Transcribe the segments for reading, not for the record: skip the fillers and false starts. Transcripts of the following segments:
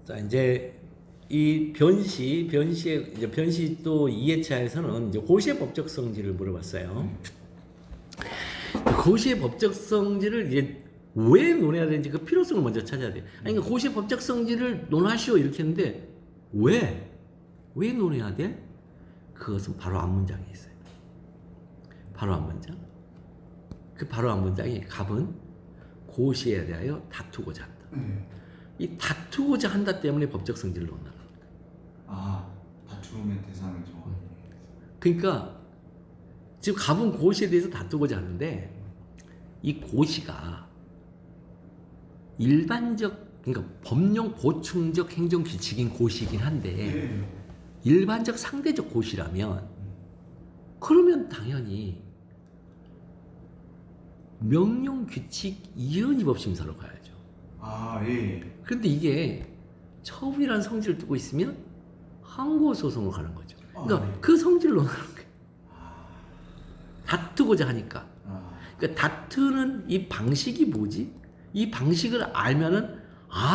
자, 이제 이 변시의 이제 변시 또 2회차에서는 이제 고시의 법적 성질을 물어봤어요. 고시의 법적 성질을 이제 왜 논해야 되는지 그 필요성을 먼저 찾아야 돼. 아니, 그러니까 고시의 법적 성질을 논하시오 이렇게 했는데 왜 논해야 돼? 그것은 바로 앞문장에 있어요. 바로 앞문장. 그 바로 앞문장이 갑은 고시에 대하여 다투고자 한다. 이 다투고자 한다 때문에 법적 성질을 논하는 거예요. 아, 다투는 대상을 정하는. 그러니까 지금 갑은 고시에 대해서 다투고자 하는데 이 고시가 일반적 그러니까 법령 보충적 행정 규칙인 고시이긴 한데 일반적 상대적 고시라면 그러면 당연히 명령 규칙 이연 위법 심사로 가야죠. 아, 예. 그런데 이게 처분이라는 성질을 두고 있으면 항고 소송으로 가는 거죠. 그러니까 네. 그 성질을 논하는 거예요. 다투고자 하니까. 그러니까 다투는 이 방식이 뭐지? 이 방식을 알면은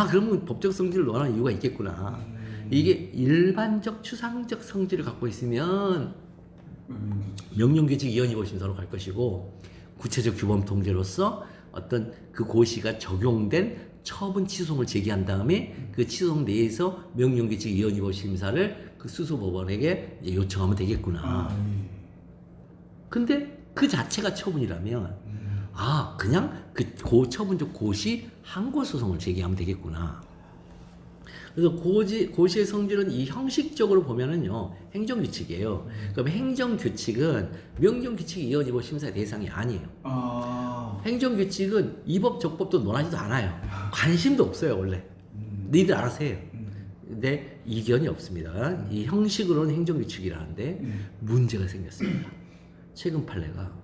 그러면 법적 성질을 논하는 이유가 있겠구나. 이게 일반적 추상적 성질을 갖고 있으면 명령규칙 이연 위법 심사로 갈 것이고 구체적 규범 통제로서 어떤 그 고시가 적용된 처분 취소를 제기한 다음에 그 취소 내에서 명령규칙 이연 위법 심사를 그 수소법원에게 이제 요청하면 되겠구나. 근데 그 자체가 처분이라면 그냥 그 처분적 고시 항고 소송을 제기하면 되겠구나. 그래서 고시의 성질은 이 형식적으로 보면은요 행정규칙이에요. 그럼 행정규칙은 명령규칙 이연 위법 심사의 대상이 아니에요. 행정규칙은 이법 적법도 논하지도 않아요. 관심도 없어요 원래. 너희들 알아서 해요. 근데 이견이 없습니다. 이 형식으로는 행정규칙이라는데 문제가 생겼습니다. 최근 판례가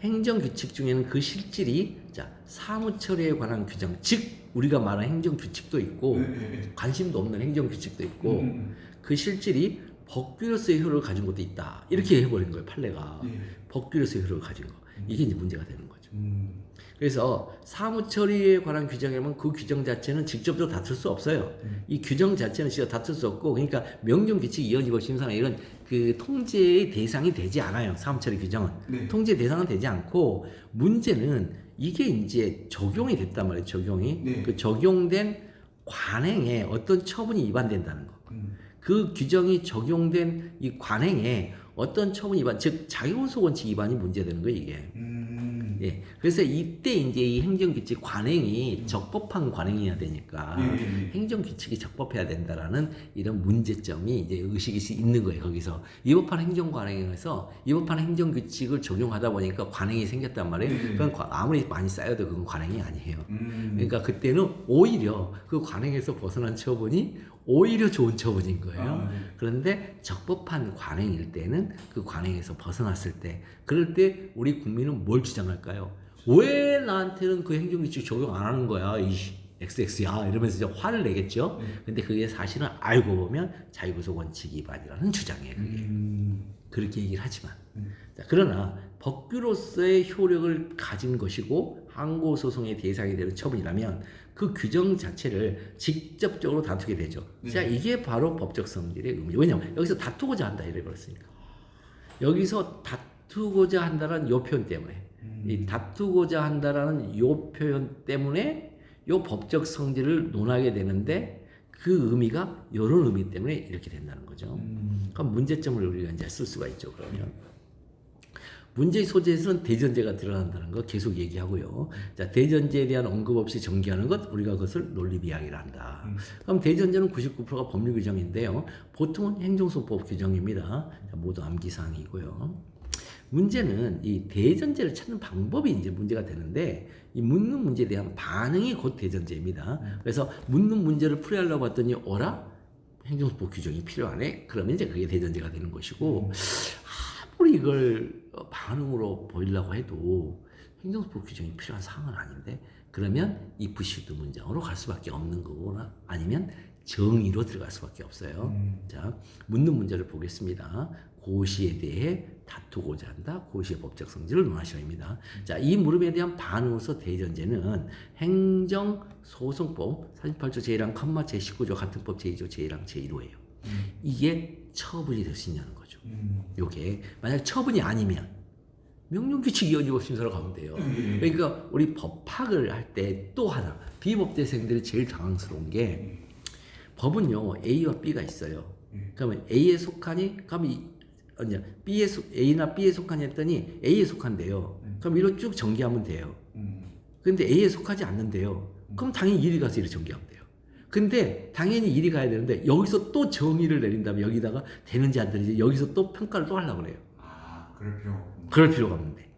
행정규칙 중에는 그 실질이 사무처리에 관한 규정, 즉 우리가 말하는 행정규칙도 있고 관심도 없는 행정규칙도 있고 그 실질이 법규로서의 효력을 가진 것도 있다. 이렇게 해버린 거예요 판례가. 법규로서의 효력을 가진 거. 이게 이제 문제가 되는 거죠. 그래서 사무처리에 관한 규정이면 그 규정 자체는 직접적으로 다툴 수 없어요. 이 규정 자체는 진짜 다툴 수 없고, 그러니까 명령규칙 이연 위법 심사나 이런 그 통제의 대상이 되지 않아요. 사무처리 규정은 통제 대상은 되지 않고, 문제는 이게 이제 적용이 됐단 말이에요. 적용이 그 적용된 관행에 어떤 처분이 위반된다는 거. 그 규정이 적용된 이 관행에 어떤 처분 위반, 즉 자기혼속 원칙 위반이 문제되는 거예요 이게. 예, 그래서 이때 이제 이 행정규칙 관행이 적법한 관행이어야 되니까 행정규칙이 적법해야 된다라는 이런 문제점이 이제 의식이 있는 거예요. 거기서 위법한 행정관행에서 위법한 행정규칙을 적용하다 보니까 관행이 생겼단 말이에요. 그건 아무리 많이 쌓여도 그건 관행이 아니에요. 그러니까 그때는 오히려 그 관행에서 벗어난 처분이 오히려 좋은 처분인 거예요. 그런데 적법한 관행일 때는 그 관행에서 벗어났을 때, 그럴 때 우리 국민은 뭘 주장할까요? 왜 나한테는 그 행정규칙 적용 안 하는 거야? 이 XX야 이러면서 이제 화를 내겠죠. 근데 그게 사실은 알고 보면 자유구속 원칙 위반이라는 주장이에요. 그게. 그렇게 얘기를 하지만 그러나 법규로서의 효력을 가진 것이고 항고소송의 대상이 되는 처분이라면 그 규정 자체를 직접적으로 다투게 되죠. 자, 이게 바로 법적 성질의 의미죠. 왜냐하면 여기서 다투고자 한다 이래 버렸으니까. 여기서 다투고자 한다는 요 표현 때문에 이 다투고자 한다라는 요 표현 때문에 요 법적 성질을 논하게 되는데 그 의미가 이런 의미 때문에 이렇게 된다는 거죠. 그럼 문제점을 우리가 이제 쓸 수가 있죠. 그러면 문제의 소재에서는 대전제가 드러난다는 거 계속 얘기하고요. 자, 대전제에 대한 언급 없이 전개하는 것, 우리가 그것을 논리비약이라 한다. 그럼 대전제는 99%가 법률 규정인데요. 보통은 행정소법 규정입니다. 자, 모두 암기사항이고요. 문제는 이 대전제를 찾는 방법이 이제 문제가 되는데, 이 묻는 문제에 대한 반응이 곧 대전제입니다. 그래서 묻는 문제를 풀이하려고 했더니 행정소법 규정이 필요하네? 그러면 이제 그게 대전제가 되는 것이고, 아무리 이걸 반응으로 보이려고 해도 행정소법 규정이 필요한 사항은 아닌데, 그러면 if should 문장으로 갈 수밖에 없는 거거나 아니면 정의로 들어갈 수밖에 없어요. 자, 묻는 문제를 보겠습니다. 고시에 대해 다투고자 한다. 고시의 법적 성질을 논하셔야 합니다. 자, 이 물음에 대한 반응으로서 대전제는 행정소송법 48조 제1항 컴마 제19조 같은 법 제2조 제1항 제1호예요. 이게 처분이 될 수 있냐는 거죠. 요게 만약 처분이 아니면 명령규칙 이어지고 심사로 가면 돼요. 그러니까 우리 법학을 할 때 또 하나 비법대생들이 제일 당황스러운 게 법은요 A와 B가 있어요. 그러면 A에 속하니 그럼 B에 A나 B에 속하니 했더니 A에 속한대요. 그럼 이로 쭉 전개하면 돼요. 근데 A에 속하지 않는데요. 그럼 당연히 이리 가서 이리 전개하면 돼요. 근데 당연히 이리 가야 되는데 여기서 또 정의를 내린다면 여기다가 되는지 안 되는지 여기서 또 평가를 또 하려고 그래요. 아, 그럴 필요가 없는데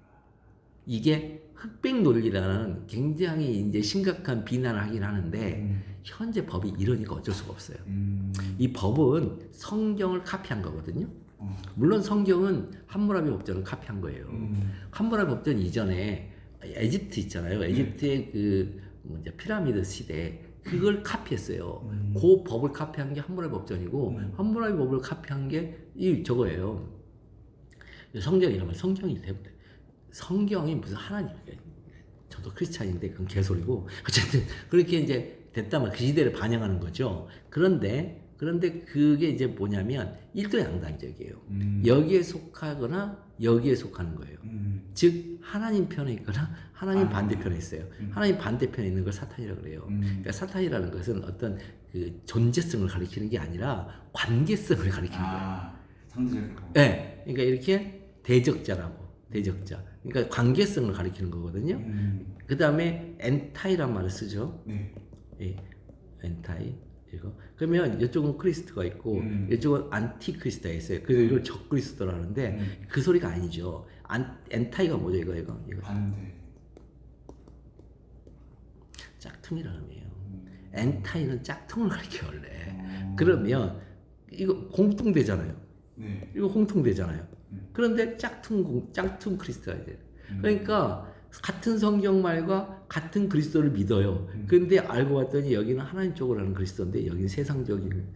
이게 흑백 논리라는 굉장히 이제 심각한 비난을 하긴 하는데 현재 법이 이러니까 어쩔 수가 없어요. 이 법은 성경을 카피한 거거든요. 물론 성경은 함무라비 법전을 카피한 거예요. 함무라비 법전 이전에 에집트 있잖아요. 에집트의 그 이제 피라미드 시대 그걸 카피했어요. 그 법을 카피한 게 함무라비 법전이고 함무라비 법을 카피한 게 이 저거예요. 성경이라면 성경이 대부분 성경이 무슨 하나님 저도 크리스찬인데 그건 개소리고 어쨌든 그렇게 이제 됐다면 그 시대를 반영하는 거죠. 그런데 그게 이제 뭐냐면 일도양단적이에요. 여기에 속하거나 여기에 속하는 거예요. 즉 하나님 편에 있거나 하나님 반대편에 있어요. 하나님 반대편에 있는 걸 사탄이라고 그래요. 그러니까 사탄이라는 것은 어떤 그 존재성을 가리키는 게 아니라 관계성을 가리키는 거예요. 상징적으로. 네, 그러니까 이렇게 대적자라고 대적자. 그러니까 관계성을 가리키는 거거든요. 그 다음에 엔타이란 말을 쓰죠. 네. 예, 엔타이 이거. 그러면 이쪽은 크리스트가 있고 이쪽은 안티크리스트가 있어요. 그래서 이걸 적그리스도라 하는데 그 소리가 아니죠. 엔타이가 뭐죠 이거? 반대. 짝퉁이라는 의미예요. 엔타이는 짝퉁을 가리켜 원래. 그러면 이거 공통되잖아요. 네. 이거 공통되잖아요. 그런데 짝퉁 크리스토가 돼요. 그러니까 같은 성경 말과 같은 그리스도를 믿어요. 그런데 알고 봤더니 여기는 하나님 쪽으로 하는 그리스도인데 여기는 세상적인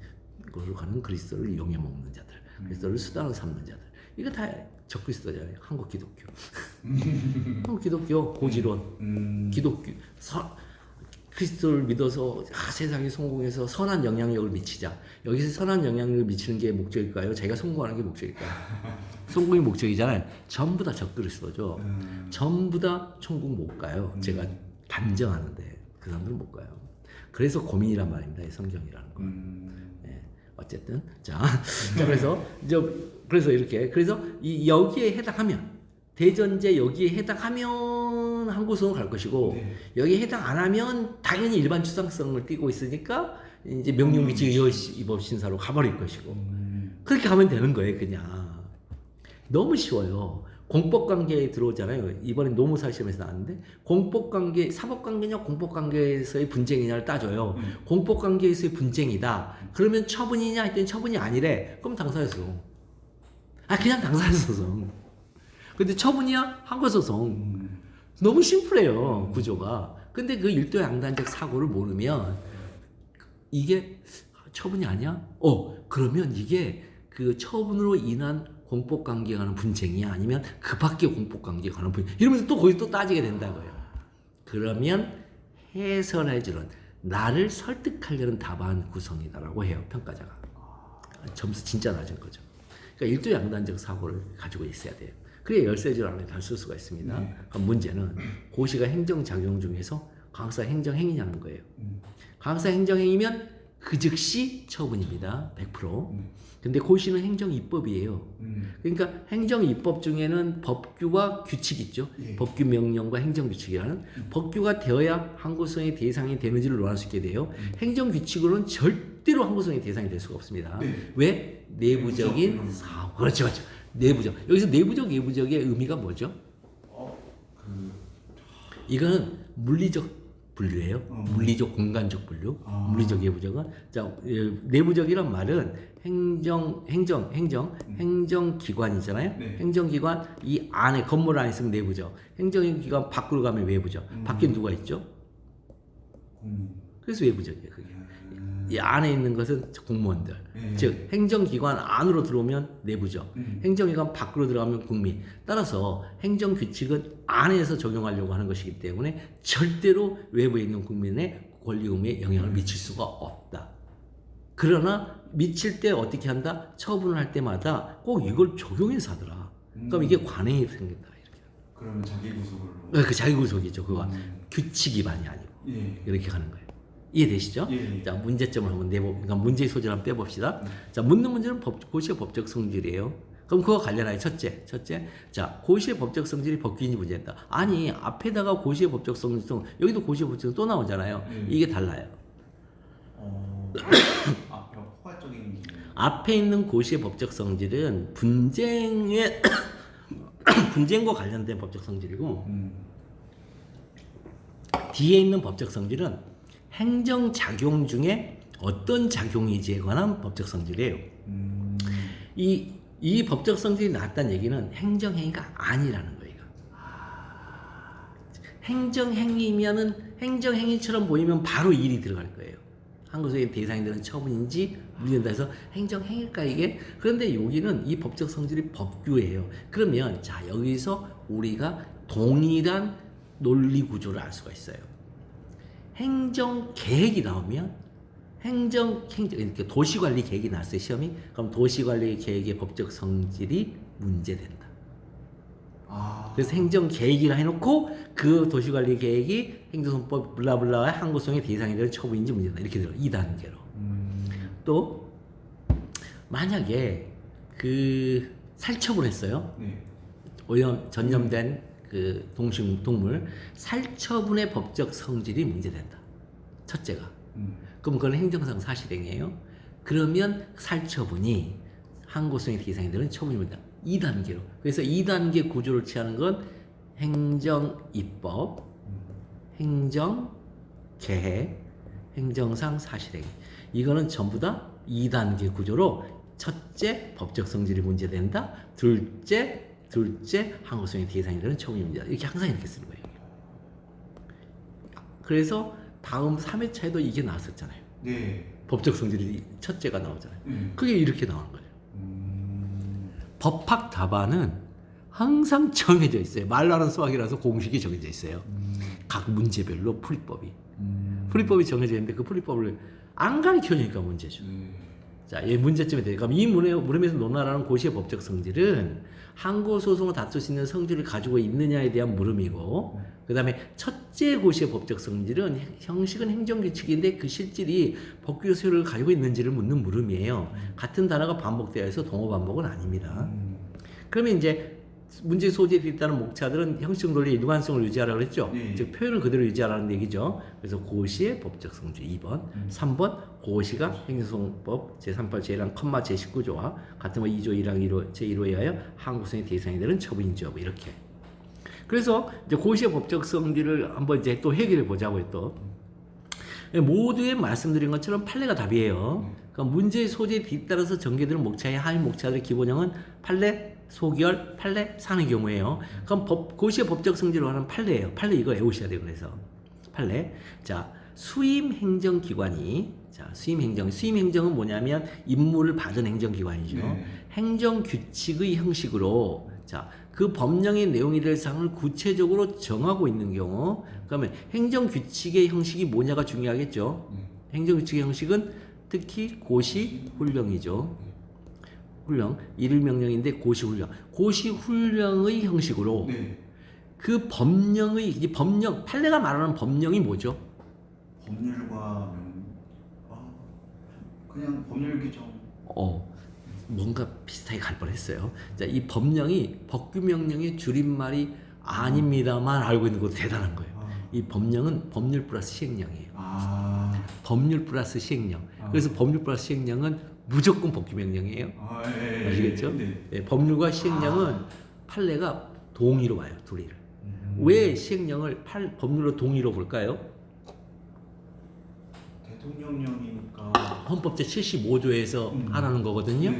걸로 가는 그리스도를 이용해 먹는 자들, 그리스도를 수단으로 삼는 자들. 이거 다 적그리스도잖아요. 한국 기독교. 한국 기독교 고지론, 기독교 그리스도를 믿어서 세상에 성공해서 선한 영향력을 미치자. 여기서 선한 영향력을 미치는 게 목적일까요? 자기가 성공하는 게 목적일까요? 성공이 목적이잖아요. 전부 다 적그리스도죠. 전부 다 천국 못 가요. 제가 단정하는데 그 사람들은 못 가요. 그래서 고민이란 말입니다. 이 성경이라는 건. 네. 어쨌든 자 그래서 이렇게 여기에 해당하면 대전제 여기에 해당하면 한국으로 갈 것이고 여기에 해당 안 하면 당연히 일반 추상성을 띠고 있으니까 이제 명령규칙 입법심사로 가버릴 것이고 그렇게 가면 되는 거예요. 그냥 너무 쉬워요. 공법관계에 들어오잖아요. 이번에 노무사 시험에서 나왔는데 공법관계, 사법관계냐 공법관계에서의 분쟁이냐를 따져요. 공법관계에서의 분쟁이다. 그러면 처분이냐 했더니 처분이 아니래. 그럼 당사자소송. 그냥 당사자소송. 근데 처분이야? 한국소송. 너무 심플해요, 구조가. 근데 그 일도양단적 사고를 모르면 이게 처분이 아니야? 그러면 이게 그 처분으로 인한 공법관계에 관한 분쟁이야? 아니면 그 밖에 공법관계에 관한 분쟁? 이러면서 또 거기서 또 따지게 된다고요. 그러면 해설해주는 나를 설득하려는 답안 구성이다라고 해요, 평가자가. 점수 진짜 낮은 거죠. 그러니까 일도양단적 사고를 가지고 있어야 돼요. 그래야 열세줄 안에 다 쓸 수가 있습니다. 그럼 문제는 고시가 행정작용 중에서 과학사 행정행위냐는 거예요. 과학사 행정행위면 그 즉시 처분입니다. 100%. 근데 고시는 행정입법이에요. 그러니까 행정입법 중에는 법규와 규칙이 있죠. 법규 명령과 행정규칙이라는 법규가 되어야 항고성의 대상이 되는지를 논할 수 있게 돼요. 행정규칙으로는 절대로 항고성의 대상이 될 수가 없습니다. 왜? 내부적인 사고. 그렇죠. 내부적. 여기서 내부적, 외부적의 의미가 뭐죠? 이거는 물리적 분류예요. 물리적, 공간적 분류. 물리적, 외부적은. 자, 내부적이란 말은 행정기관이잖아요. 행정기관 이 안에 건물 안에 있으면 내부적. 행정기관 밖으로 가면 외부적. 밖에 누가 있죠? 그래서 외부적이에요. 그게. 이 안에 있는 것은 공무원들. 즉 행정기관 안으로 들어오면 내부죠. 행정기관 밖으로 들어가면 국민. 따라서 행정규칙은 안에서 적용하려고 하는 것이기 때문에 절대로 외부에 있는 국민의 권리 의무에 영향을 미칠 수가 없다. 그러나 미칠 때 어떻게 한다? 처분을 할 때마다 꼭 이걸 적용해서 하더라. 그럼 이게 관행이 생긴다. 이렇게. 그러면 자기 구속으로. 그 자기 구속이죠. 그거 규칙 위반이 아니고 이렇게 가는 거예요. 이해되시죠? 자, 문제점을 한번 그러니까 문제의 소지를 한번 빼봅시다. 자, 묻는 문제는 고시의 법적 성질이에요. 그럼 그거 관련하여 첫째. 자, 고시의 법적 성질이 법규인지 문제다. 아니, 앞에다가 고시의 법적 성질, 여기도 고시의 법적 성질 또 나오잖아요. 이게 달라요. 포괄적인 기준. 앞에 있는 고시의 법적 성질은 분쟁의 분쟁과 관련된 법적 성질이고 뒤에 있는 법적 성질은 행정 작용 중에 어떤 작용이지에 관한 법적 성질이에요. 이 법적 성질이 나왔다는 얘기는 행정행위가 아니라는 거예요. 행정행위면은 행정행위처럼 보이면 바로 일이 들어갈 거예요. 한국에서 대상이 되는 처분인지 문제된다 해서 행정행위일까 이게? 그런데 여기는 이 법적 성질이 법규예요. 그러면 자 여기서 우리가 동일한 논리 구조를 알 수가 있어요. 행정계획이 나오면 이렇게 도시관리 계획이 나왔어요 시험이. 그럼 도시관리 계획의 법적 성질이 문제된다. 그래서 행정계획이라 해놓고 그 도시관리 계획이 행정소송법 블라블라의 항고소송의 대상이 되는 처분인지 문제다 이렇게 들어 2단계로. 또 만약에 그 살처분 했어요. 오염 전염된 그 동물 살처분의 법적 성질이 문제된다. 첫째가. 그럼 그건 행정상 사실행위예요. 그러면 살처분이 항고소송의 대상이 되는 처분입니다. 2단계로. 그래서 2단계 구조를 취하는 건 행정입법, 행정계획, 행정상 사실행위. 이거는 전부 다 2단계 구조로 첫째 법적 성질이 문제된다. 둘째 항고소송의 대상이 되는 처분이 문제다. 이렇게 항상 이렇게 쓰는 거예요. 그래서 다음 3회차에도 이게 나왔었잖아요. 법적 성질이 첫째가 나오잖아요. 그게 이렇게 나오는 거예요. 법학 답안은 항상 정해져 있어요. 말로 하는 수학이라서 공식이 정해져 있어요. 각 문제별로 풀이법이 정해져 있는데 그 풀이법을 안 가르쳐주니까 문제죠. 자, 이 문제점이 돼요. 그럼 이 물음에서 논하라는 고시의 법적 성질은 항고소송을 다툴 수 있는 성질을 가지고 있느냐에 대한 물음이고, 그 다음에 첫째 고시의 법적 성질은 형식은 행정규칙인데 그 실질이 법규 소유를 가지고 있는지를 묻는 물음이에요. 같은 단어가 반복되어 있어 동어 반복은 아닙니다. 그러면 이제 문제 소지에 있다는 목차들은 형식 논리의 일관성을 유지하라고 그랬죠. 즉 표현을 그대로 유지하라는 얘기죠. 그래서 고시의 법적 성질 2번, 3번 고시가 행정소송법 제38 제1항 컴마 제19조와 같은 뭐 2조 1항 1호 제1호에 의하여 항고소송의 대상이 되는 처분인지 여부 이렇게. 그래서 이제 고시의 법적 성질을 한번 이제 또 해결해 보자고요. 또 모두에 말씀드린 것처럼 판례가 답이에요. 그러니까 문제의 소재에 뒤따라서 전개되는 목차의 하위 목차들의 기본형은 판례, 소결, 판례, 산의 경우에요. 그럼 고시의 법적 성질을 하는 판례예요. 판례 이거 외우셔야 돼요. 그래서 판례. 자, 수임행정기관이 수임행정은 뭐냐면 임무를 받은 행정기관이죠. 행정규칙의 형식으로 자, 그 법령의 내용이 될 사항을 구체적으로 정하고 있는 경우, 그러면 행정규칙의 형식이 뭐냐가 중요하겠죠. 행정규칙의 형식은 특히 고시훈령이죠. 훈령, 일일명령인데 고시훈령. 고시훈령의 형식으로 그 이 법령, 판례가 말하는 법령이 뭐죠? 법률과 그냥 법률 규정. 뭔가 비슷하게 갈 뻔했어요. 자, 이 법령이 법규 명령의 줄임말이 아닙니다만 알고 있는 것도 대단한 거예요. 이 법령은 법률 플러스 시행령이에요. 법률 플러스 시행령. 그래서 법률 플러스 시행령은 무조건 법규 명령이에요. 아시겠죠? 법률과 시행령은 판례가 동의로 와요. 둘이를. 왜 시행령을 법률로 동의로 볼까요? 대통령령이니까 헌법 제75조에서 하라는 거거든요.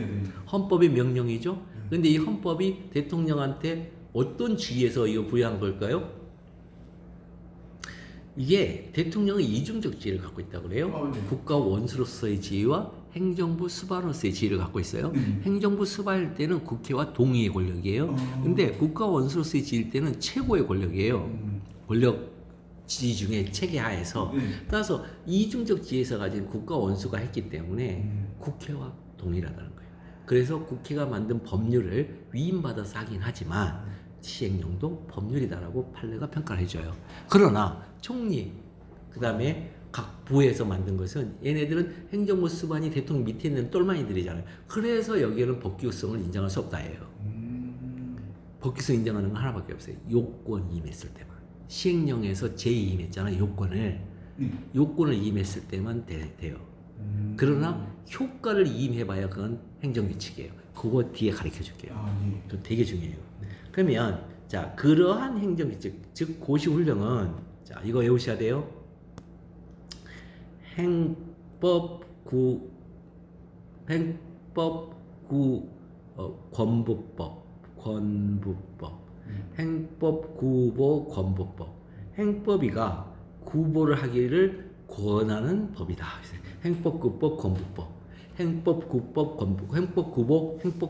헌법의 명령이죠. 그런데 이 헌법이 대통령한테 어떤 지위에서 이거 부여한 걸까요? 이게 대통령은 이중적 지위를 갖고 있다고 그래요. 네. 국가 원수로서의 지위와 행정부 수반으로서의 지위를 갖고 있어요. 행정부 수반일 때는 국회와 동의의 권력이에요. 근데 국가 원수로서의 지위일 때는 최고의 권력이에요. 권력 지위 중에 체계 하에서. 따라서 이중적 지위에서 가진 국가 원수가 했기 때문에 국회와 동일하다는 거예요. 그래서 국회가 만든 법률을 위임받아서 하긴 하지만 시행령도 법률이다라고 판례가 평가를 해줘요. 그러나 총리, 그 다음에 각 부에서 만든 것은 얘네들은 행정부 수반이 대통령 밑에 있는 똘마니들이잖아요. 그래서 여기에는 법규성을 인정할 수 없다 해요. 법규성 인정하는 건 하나밖에 없어요. 요건 이임했을 때만. 시행령에서 제2임했잖아요. 요건을 이임했을 때만 돼요. 그러나 효과를 이임해봐야 그건 행정규칙이에요. 그거 뒤에 가르쳐 줄게요. 그거 되게 중요해요. 그러면 자, 그러한 행정규칙, 즉 고시훈령은 자, 이거 외우셔야 돼요. 권부법, 행법, 구보, 권부법. 행법이가 구보를 하기를 권하는 법이다. 행법, 구법, 권부법. 행법, 구법, 권부, 행법,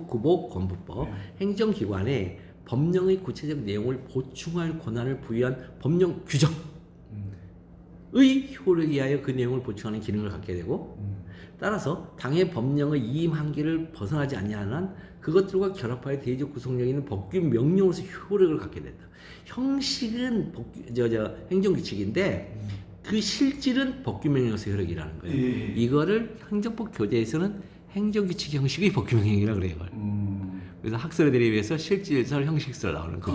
구보, 권부법. 행정기관에 법령의 구체적 내용을 보충할 권한을 부여한 법령 규정의 효력에 의하여 그 내용을 보충하는 기능을 갖게 되고, 따라서 당의 법령의 이임 한계를 벗어나지 아니하는 한 그것들과 결합하여 대의적 구속력이 있는 법규 명령으로서 효력을 갖게 된다. 형식은 행정규칙인데 그 실질은 법규 명령으로서 효력이라는 거예요. 이거를 행정법 교재에서는 행정규칙 형식의 법규 명령이라고 그래요. 그래서 학설에 위해서 실질설 형식설 나오는 거.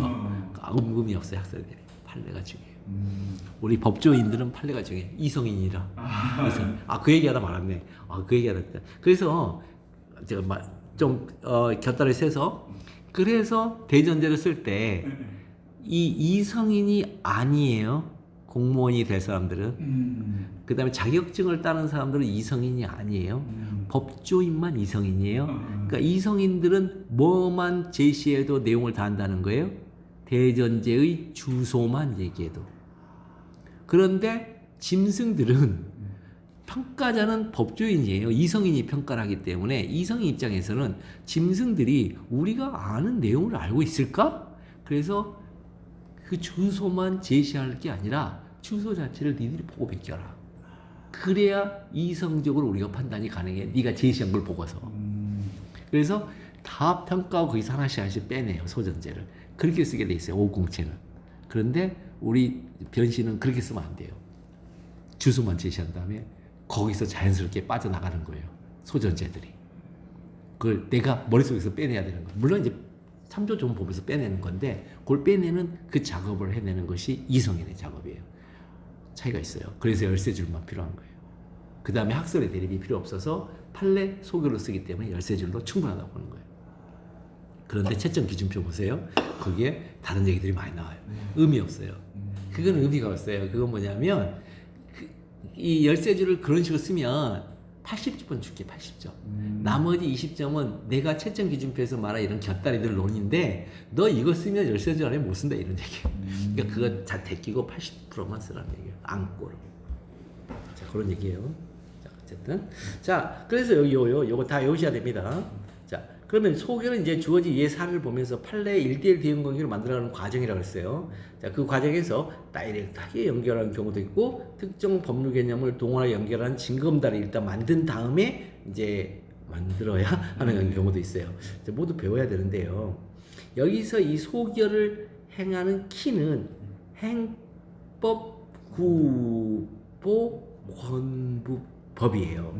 의미 없어요. 학설에 대해. 판례가 중요해요. 우리 법조인들은 판례가 중요해. 이성인이라. 그 얘기하다 말았네. 그 얘기하다. 그래서 제가 좀 곁다리 세서 그래서 대전제를 쓸 때 이 이성인이 아니에요. 공무원이 될 사람들은. 그 다음에 자격증을 따는 사람들은 이성인이 아니에요. 법조인만 이성인이에요. 그러니까 이성인들은 뭐만 제시해도 내용을 다 한다는 거예요. 대전제의 주소만 얘기해도. 그런데 짐승들은 평가자는 법조인이에요. 이성인이 평가를 하기 때문에 이성인 입장에서는 짐승들이 우리가 아는 내용을 알고 있을까? 그래서 그 주소만 제시할 게 아니라 주소 자체를 니들이 보고 베껴라. 그래야 이성적으로 우리가 판단이 가능해. 네가 제시한 걸 보고서. 그래서 다 평가하고 거기서 하나씩 빼내요. 소전제를. 그렇게 쓰게 돼 있어요. 507은. 그런데 우리 변신은 그렇게 쓰면 안 돼요. 주소만 제시한 다음에 거기서 자연스럽게 빠져나가는 거예요. 소전제들이. 그걸 내가 머릿속에서 빼내야 되는 거예요. 물론 이제 참조 좀 보면서 빼내는 건데 그걸 빼내는 그 작업을 해내는 것이 이성인의 작업이에요. 차이가 있어요. 그래서 13줄만 필요한 거예요. 그 다음에 학설의 대립이 필요 없어서 판례 소교로 쓰기 때문에 13줄로 충분하다고 보는 거예요. 그런데 채점 기준표 보세요. 거기에 다른 얘기들이 많이 나와요. 의미 없어요. 그건 의미가 없어요. 그건 뭐냐면 이 13줄을 그런 식으로 쓰면 80점 줄게. 80점. 나머지 20점은 내가 채점 기준표에서 말한 이런 곁다리들 논인데 너 이거 쓰면 13줄 안에 못 쓴다 이런 얘기예요. 그러니까 그거 다 데끼고 80%만 쓰라는 얘기예요. 앙꼬로. 자, 그런 얘기예요. 자, 어쨌든. 자, 그래서 요거 다 외우셔야 됩니다. 자, 그러면 소교는 이제 주어진 이해 사례를 보면서 판례 1대1 대응 관계를 만들어가는 과정이라고 했어요. 자, 그 과정에서 다이렉트하게 연결하는 경우도 있고 특정 법률 개념을 동원하여 연결하는 징검다리를 일단 만든 다음에 이제 만들어야 하는 경우도 있어요. 이제 모두 배워야 되는데요. 여기서 이 소결을 행하는 키는 행법, 구보, 권부법이에요.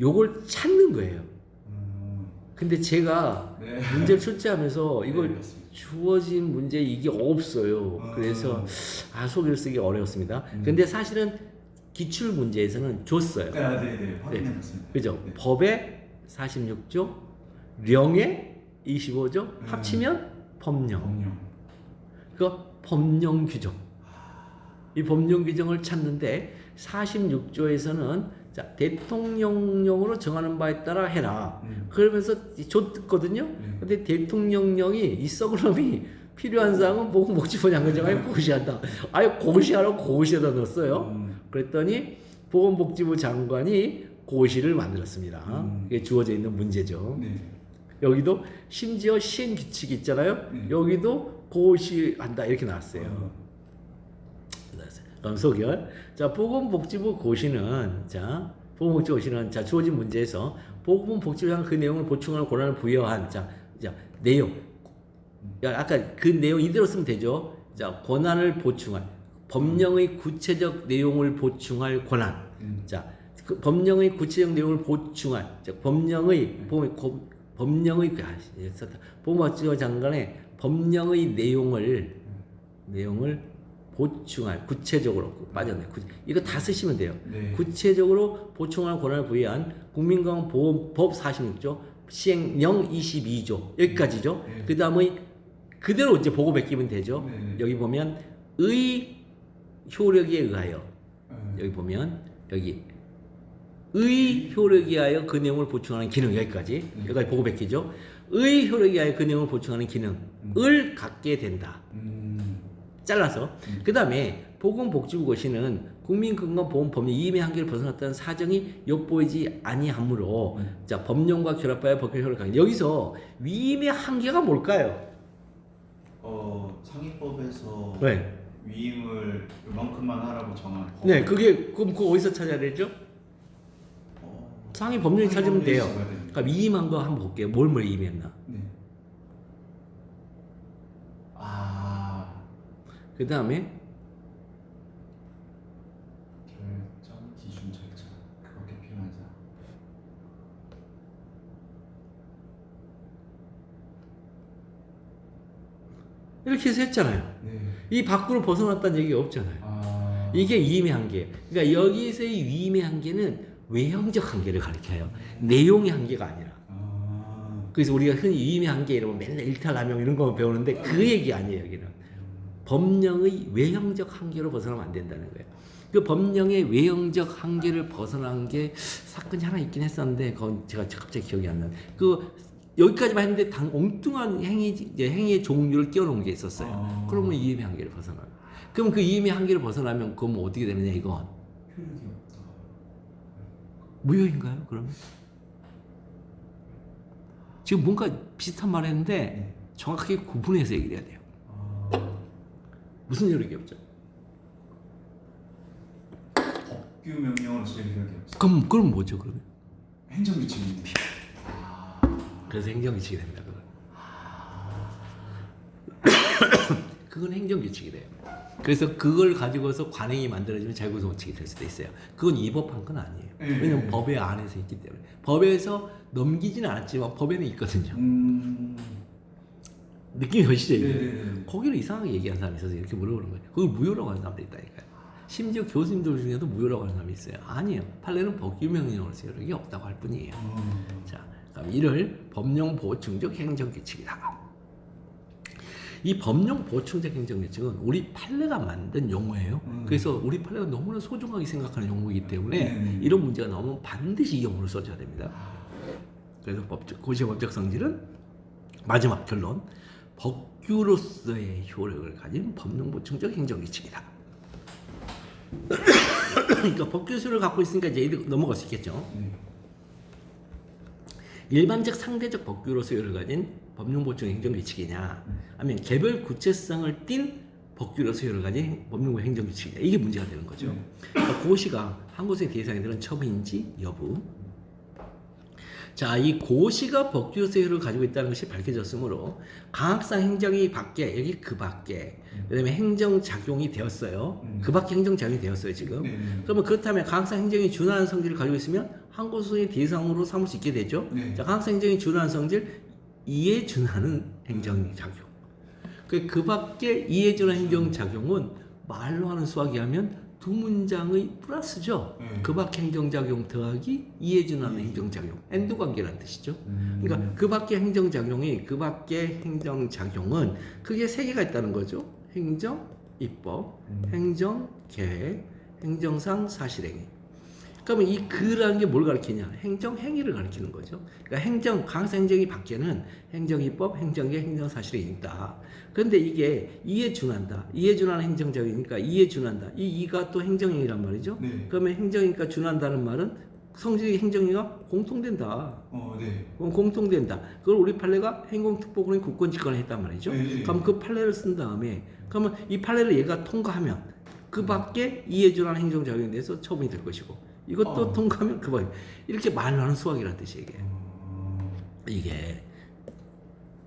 요걸 찾는 거예요. 근데 제가 문제를 출제하면서 이걸 주어진 문제 이게 없어요. 그래서 소개를 쓰기 어려웠습니다. 근데 사실은 기출 문제에서는 줬어요. 네네. 확인해봤습니다. 그죠? 법에 46조, 령에 25조, 합치면 법령. 그 법령 규정. 이 법령 규정을 찾는데 46조에서는 자, 대통령령으로 정하는 바에 따라 해라. 그러면서 줬거든요. 근데 대통령령이 이 썩은 놈이 필요한 사항은 보건복지부 장관이 고시한다. 아예 고시하라고 고시에다 넣었어요. 그랬더니 보건복지부 장관이 고시를 만들었습니다. 이게 주어져 있는 문제죠. 네. 여기도 심지어 시행 규칙이 있잖아요. 여기도 고시한다 이렇게 나왔어요. 그럼 소결. 자, 보건복지부 고시는 보건복지부 고시는 주어진 문제에서 보건복지부장 그 내용을 보충하는 권한을 부여한 자 내용. 아까 그 내용 이대로 쓰면 되죠. 자, 권한을 보충할 법령의 구체적 내용을 보충할 권한. 자, 그 법령의 구체적 내용을 보충할 법령의 보건복지부 장관의 법령의 내용을 보충할 구체적으로 빠졌네. 이거 다 쓰시면 돼요. 네. 구체적으로 보충할 권한을 부여한 국민건강보험법 46조 시행령 22조 여기까지죠. 네. 그 다음에 그대로 이제 보고 베끼면 되죠. 네. 여기 보면 의 효력에 의하여 여기 보면 여기 의 효력에 의하여 그 내용을 보충하는 기능 여기까지 보고 베끼죠. 의 효력에 의하여 그 내용을 보충하는 기능을 갖게 된다. 잘라서 그 다음에 보건복지부 고시는 국민건강보험법령 이임의 한계를 벗어났다는 사정이 엿보이지 아니하므로 자 법령과 결합하여 법령 효력을 갖게 여기서 위임의 한계가 뭘까요? 상위법에서 네. 위임을 이만큼만 하라고 정한 법. 네, 그럼 그거 어디서 찾아야 되죠? 상위 법령이 찾으면 돼요. 그러니까 위임한 거 한번 볼게요. 뭘 위임했나? 네. 그 다음에 결정 기준 절차 그렇게 표현하자. 이렇게 해서 했잖아요. 네. 이 밖으로 벗어났다는 얘기가 없잖아요. 이게 위임의 한계. 그러니까 여기서의 위임의 한계는 외형적 한계를 가리켜요. 내용의 한계가 아니라. 그래서 우리가 흔히 위임의 한계 이러면 맨날 일탈남용 이런 거 배우는데 그 얘기 아니에요. 여기는 법령의 외형적 한계로 벗어나면 안 된다는 거예요. 그 법령의 외형적 한계를 벗어난 게 사건이 하나 있긴 했었는데 그건 제가 갑자기 기억이 안 나요. 여기까지만 했는데 엉뚱한 행위의 종류를 끼워놓은 게 있었어요. 그러면 위임의 한계를 벗어나요. 그럼 그 위임의 한계를 벗어나면 그건 뭐 어떻게 되느냐 이건 효력이 없다. 무효인가요? 그러면 지금 뭔가 비슷한 말 했는데 정확하게 구분해서 얘기를 해야 돼요. 무슨 효력이 없죠? 법규 명령으로서 효력이 없어. 그럼 뭐죠 그러면? 행정규칙입니다. 그래서 행정규칙이 됩니다. 그건 행정규칙이 돼요. 그래서 그걸 가지고서 관행이 만들어지면 자유구성원칙이 될 수도 있어요. 그건 위법한 건 아니에요. 왜냐면 법의 안에서 있기 때문에. 법에서 넘기지는 않았지만 법에는 있거든요. 느낌이 오시죠? 네. 거기를 이상하게 얘기하는 사람이 있어서 이렇게 물어보는 거예요. 그걸 무효라고 하는 사람들이 있다니까요. 심지어 교수님들 중에도 무효라고 하는 사람이 있어요. 아니에요. 판례는 법규명령으로서 효력이 없다고 할 뿐이에요. 자, 그럼 이를 법령 보충적 행정규칙이다. 이 법령 보충적 행정규칙은 우리 판례가 만든 용어예요. 그래서 우리 판례가 너무나 소중하게 생각하는 용어이기 때문에 이런 문제가 나오면 반드시 이 용어를 써줘야 됩니다. 그래서 고시의 법적 성질은 마지막 결론 법규로서의 효력을 가진 법령 보충적 행정규칙이다. 그러니까 법규수를 갖고 있으니까 이제 넘어갈 수 있겠죠. 일반적 상대적 법규로서 효력을 가진 법령 보충 행정규칙이냐 아니면 개별 구체성을 띤 법규로서 효력을 가진 법령 보충 행정규칙이냐 이게 문제가 되는 거죠. 그러니까 고시가 한국의 대상인들은 처분인지 여부. 자, 이 고시가 법규로서 효력을 가지고 있다는 것이 밝혀졌으므로 강학상 행정이 밖에 여기 그 밖에 그다음에 행정작용이 되었어요. 그 밖에 행정작용이 되었어요 지금. 그러면 그렇다면 강학상 행정이 준하는 성질을 가지고 있으면 한국소의 대상으로 삼을 수 있게 되죠. 자, 강학상 행정이 준하는 성질 이에 준하는 행정작용. 그 밖에 이에 준하는 행정작용은 말로 하는 수학이 하면 두 문장의 플러스죠. 그 밖 행정작용 더하기 이에 준하는 행정작용. 엔드 관계라는 뜻이죠. 그러니까 그 밖의 행정작용이 그 밖의 행정작용은 크게 세 개가 있다는 거죠. 행정, 입법, 행정, 계획, 행정상, 사실행위. 그러면 이 그라는 게 뭘 가리키냐? 행정행위를 가리키는 거죠. 그러니까 강사 행정이 밖에는 행정입법, 행정계, 행정사실이 있다. 그런데 이게 이에 준한다. 이에 준하는 행정적이니까 이에 준한다. 이 이가 또 행정행위란 말이죠. 네. 그러면 행정이니까 준한다는 말은 성질이 행정위가 공통된다. 네. 공통된다. 그걸 우리 판례가 행공특보권의 국권집권을 했단 말이죠. 네. 그럼 그 판례를 쓴 다음에 그러면 이 판례를 얘가 통과하면 그 밖에 이에 준하는 행정작용에 대해서 처분이 될 것이고 이것도 통과하면 그 밖에 이렇게 말로 하는 수학이라는 뜻이에요. 이게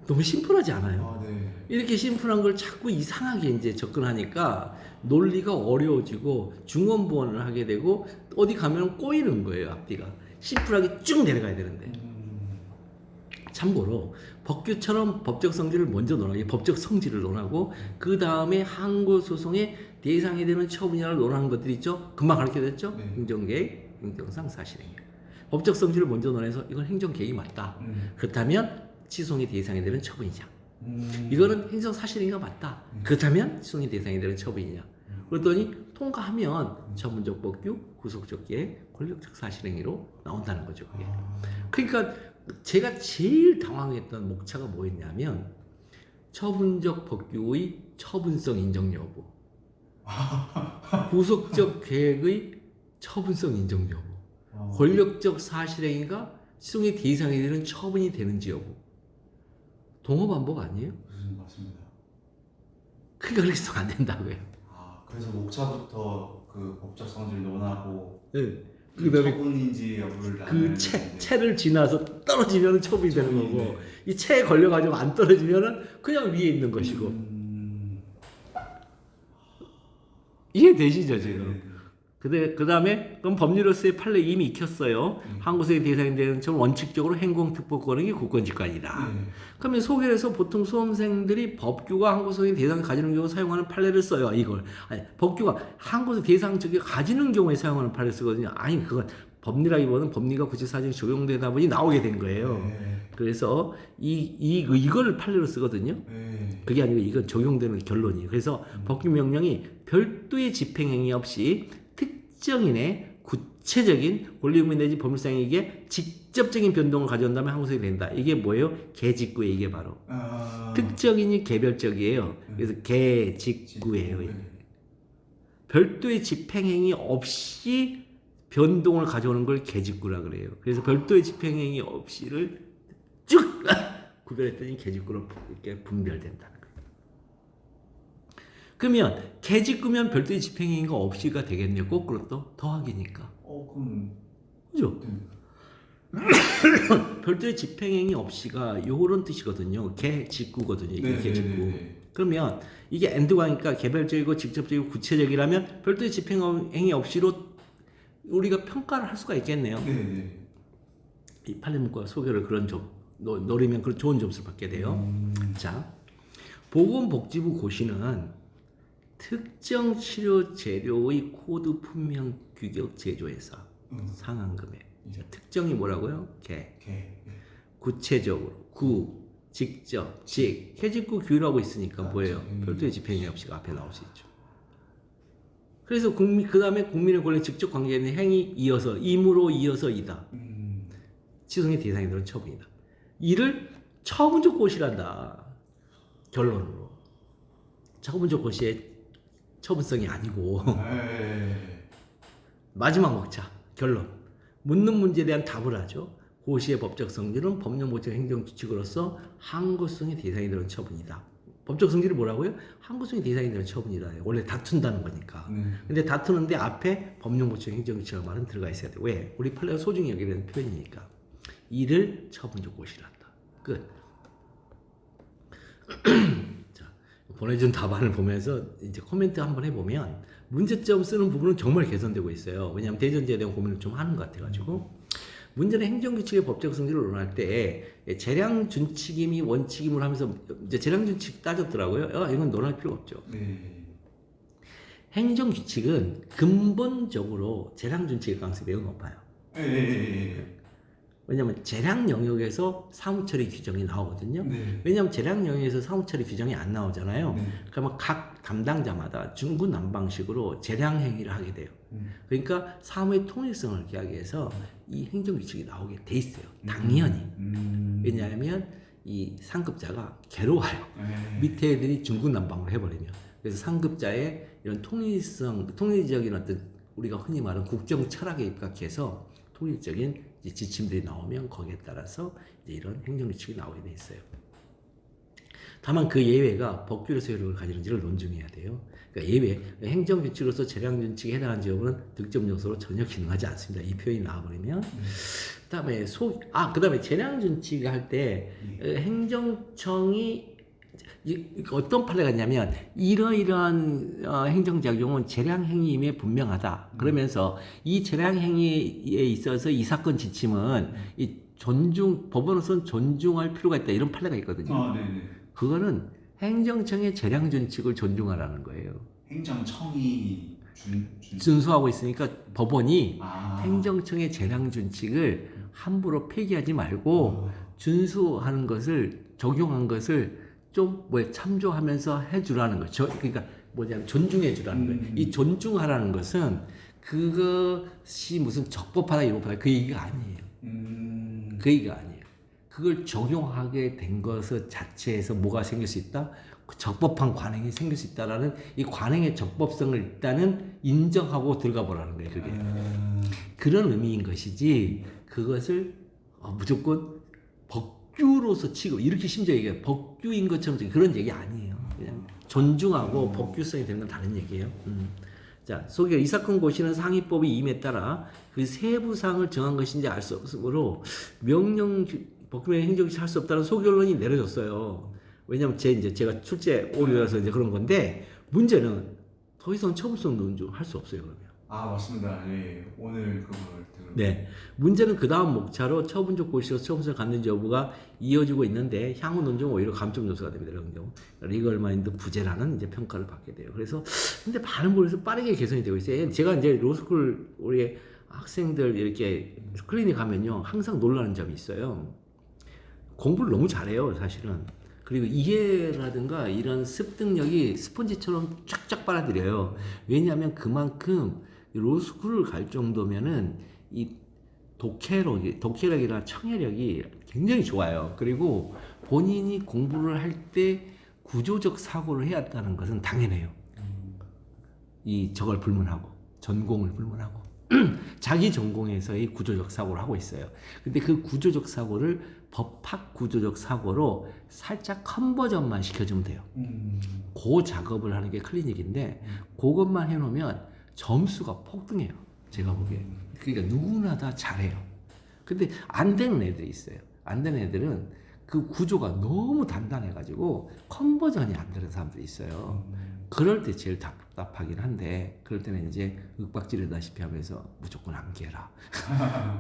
너무 심플하지 않아요? 네. 이렇게 심플한 걸 자꾸 이상하게 이제 접근하니까 논리가 어려워지고 중원부원을 하게 되고 어디 가면 꼬이는 거예요. 앞뒤가 심플하게 쭉 내려가야 되는데. 참고로 법규처럼 법적 성질을 먼저 논하고 법적 성질을 논하고 그 다음에 항고소송의 대상이 되는 처분이라고 논하는 것들이 있죠. 금방 가르쳐드렸죠. 네. 행정계획, 행정상, 사실행위. 법적 성질을 먼저 논해서 이건 행정계획이 맞다. 그렇다면 치송의 대상이 되는 처분이냐. 이거는 행정사실행위가 맞다. 그렇다면 치송의 대상이 되는 처분이냐. 그랬더니 통과하면 처분적 법규, 구속적 계획, 권력적 사실행위로 나온다는 거죠. 그게. 그러니까 제가 제일 당황했던 목차가 뭐였냐면 처분적 법규의 처분성 인정 여부, 구속적 계획의 처분성 인정 여부, 권력적 사실행위가 치송의 대상이 되는 처분이 되는지 여부. 동어반복 아니에요? 맞습니다. 그러니까 그렇게 쓰면 안 된다고요. 그래서 목차부터 그 법적 성질 논하고 네. 그다음에 처분인지 여부를 그 채를 지나서 떨어지면 처분이 되는 거고 이 채에 걸려가지고 안 떨어지면은 그냥 위에 있는 것이고 이해되시죠 지금? 그 다음에 그럼 법률로서의 판례 이미 익혔어요. 항고소의 대상이 되는 점 원칙적으로 행공특보권이 국권직관이다. 그러면 소개에서 보통 수험생들이 법규가 항고소의 대상을 가지는 경우 사용하는 판례를 써요. 이걸 아니, 법규가 항고소 대상적이 가지는 경우에 사용하는 판례를 쓰거든요. 아니 그건 법리라기보다는 법리가 구체사정이 적용되다 보니 나오게 된 거예요. 그래서 이걸 판례로 쓰거든요. 그게 아니고 이건 적용되는 결론이에요. 그래서 법규 명령이 별도의 집행행위 없이 특정인의 구체적인 권리의무 내지 법률상에게 직접적인 변동을 가져온다면 항고소이 된다. 이게 뭐예요? 개직구에 이게 바로 특정인이 개별적이에요. 그래서 개직구예요. 별도의 집행행위 없이 변동을 가져오는 걸 개직구라 그래요. 그래서 별도의 집행행위 없이를 쭉 구별했더니 개직구로 이렇게 분별된다는 거예요. 그러면 개직구면 별도의 집행행위가 없이가 되겠네요. 거꾸로 또 더하기니까. 그럼 그죠? 별도의 집행행위 없이가 요런 뜻이거든요. 개직구거든요. 이게 개직구. 그러면 이게 엔드가니까 개별적이고 직접적이고 구체적이라면 별도의 집행행위 없이로 우리가 평가를 할 수가 있겠네요. 이 판례 문과 소개를 그런 점 노리면 그런 좋은 점수를 받게 돼요. 자, 보건복지부 고시는 특정 치료 재료의 코드 분명 규격 제조회사 상한금액. 자, 특정이 뭐라고요? 개. 구체적으로 구, 직접, 직. 해직구 규율하고 있으니까 뭐예요? 별도의 집행행위 없이가 앞에 나올 수 있죠. 그래서 그 다음에 국민의 권리에 직접 관계있는 행위 이어서 임으로 이어서 이다. 치송의 대상이 되는 처분이다. 이를 처분적 고시란다. 결론으로. 처분적 고시의 처분성이 아니고 마지막 목차 결론. 묻는 문제에 대한 답을 하죠. 고시의 법적 성질은 법령 모적 행정 규칙으로서 항고성의 대상이 되는 처분이다. 법적 성질이 뭐라고요? 항고성의 대상이 되는 처분이다. 원래 다툰다는 거니까. 근데 다투는데 앞에 법령 모적 행정 규칙이라는 말은 들어가 있어야 돼. 왜? 우리 판례가 소중히 여기게 되는 표현이니까. 이를 처분적 고시란다. 끝. 자, 보내준 답안을 보면서 이제 코멘트 한번 해보면 문제점 쓰는 부분은 정말 개선되고 있어요. 왜냐하면 대전제에 대한 고민을 좀 하는 것 같아가지고. 문제는 행정규칙의 법적 성질을 논할 때 재량준칙임이 원칙임을 하면서 이제 재량준칙 따졌더라고요. 이건 논할 필요 없죠. 행정규칙은 근본적으로 재량준칙의 가능성이 매우 높아요. 왜냐하면 재량 영역에서 사무처리 규정이 나오거든요. 왜냐하면 재량 영역에서 사무처리 규정이 안 나오잖아요. 그러면 각 담당자마다 중구난방식으로 재량 행위를 하게 돼요. 그러니까 사무의 통일성을 기하기 위해서 이 행정규칙이 나오게 돼 있어요. 당연히. 왜냐하면 이 상급자가 괴로워요. 밑에 애들이 중구난방으로 해버리면. 그래서 상급자의 이런 통일성, 통일적인 어떤 우리가 흔히 말하는 국정 철학에 입각해서 통일적인 이제 지침들이 나오면 거기에 따라서 이제 이런 행정규칙이 나오게 돼 있어요. 다만 그 예외가 법규로서 효력을 가지는지를 논증해야 돼요. 그러니까 예외, 행정규칙으로서 재량준칙에 해당하는 지역은 득점 요소로 전혀 기능하지 않습니다. 이 표현이 나와버리면. 그다음에 그다음에 재량준칙 할 때 행정청이 어떤 판례가 있냐면 이러이러한 행정작용은 재량행위임에 분명하다. 그러면서 이 재량행위에 있어서 이 사건 지침은 이 법원으로서는 존중할 필요가 있다. 이런 판례가 있거든요. 네네. 그거는 행정청의 재량준칙을 존중하라는 거예요. 행정청이 준수하고 있으니까 법원이 아. 행정청의 재량준칙을 함부로 폐기하지 말고 준수하는 것을 적용한 것을 좀 참조하면서 해주라는 거죠. 그러니까 뭐냐면 존중해주라는 거예요. 이 존중하라는 것은 그것이 무슨 적법하다 이런 그 얘기가 아니에요. 그 얘기가 아니에요. 그걸 적용하게 된 것 자체에서 뭐가 생길 수 있다? 적법한 관행이 생길 수 있다라는 이 관행의 적법성을 일단은 인정하고 들어가 보라는 거예요. 그게 그런 의미인 것이지 그것을 무조건 법규로서 취급 이렇게 심지어 얘기해요. 법규인 것처럼 그런 얘기 아니에요. 그냥 존중하고 법규성이 되는 건 다른 얘기예요. 자, 소개 이 사건 고시는 상위법의 임에 따라 그 세부 사항을 정한 것인지 알 수 없으므로 명령 법규의 행정규칙 할 수 없다는 소결론이 내려졌어요. 왜냐면 제가 출제 오류라서 이제 그런 건데 문제는 더 이상 처분성 논증 할 수 없어요. 그러면. 맞습니다. 예. 오늘 그걸 들은. 네. 문제는 그 다음 목차로 처분적 고시로서 처분성을 갖는지 여부가 이어지고 있는데 향후 논증은 오히려 감점 요소가 됩니다. 이런 경우 리걸 마인드 부재라는 이제 평가를 받게 돼요. 그래서 근데 많은 부분에서 빠르게 개선이 되고 있어요. 제가 이제 로스쿨 우리 학생들 이렇게 클리닉 가면요 항상 놀라는 점이 있어요. 공부를 너무 잘해요, 사실은. 그리고 이해라든가 이런 습득력이 스펀지처럼 쫙쫙 빨아들여요. 왜냐하면 그만큼 로스쿨을 갈 정도면은 이 독해력이나 청해력이 굉장히 좋아요. 그리고 본인이 공부를 할 때 구조적 사고를 해야 한다는 것은 당연해요. 저걸 불문하고 전공을 불문하고 자기 전공에서의 구조적 사고를 하고 있어요. 근데 그 구조적 사고를 법학 구조적 사고로 살짝 컨버전만 시켜주면 돼요. 그 작업을 하는 게 클리닉인데 그것만 해놓으면 점수가 폭등해요. 제가 보기에. 그러니까 누구나 다 잘해요. 근데 안 되는 애들이 있어요. 안 되는 애들은 그 구조가 너무 단단해가지고 컨버전이 안 되는 사람들이 있어요. 그럴 때 제일 답답하긴 한데 그럴 때는 이제 윽박지르다시피 하면서 무조건 암기해라.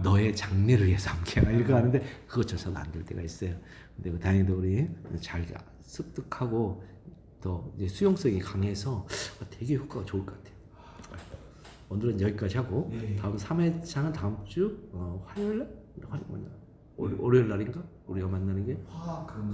너의 장래를 위해서 암기해라. 이렇게 하는데 그것조차도 안 될 때가 있어요. 근데 다행히도 우리 잘 습득하고 또 이제 수용성이 강해서 되게 효과가 좋을 것 같아요. 오늘은 여기까지 하고 다음 3회차는 다음 주 화요일 날? 월요일 날인가? 우리가 만나는 게? 화금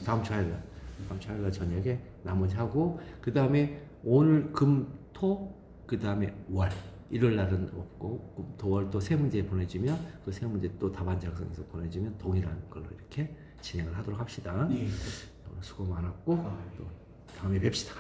다음 주 화요일 날. 다음 주 화요일 날 저녁에 나머지 하고 그 다음에 오늘 금, 토, 그 다음에 월 일요일 날은 없고 토월 또 세 문제 보내주면 그 세 문제 또 답안 작성해서 보내주면 동일한 걸로 이렇게 진행을 하도록 합시다. 오늘 수고 많았고 또 다음에 뵙시다.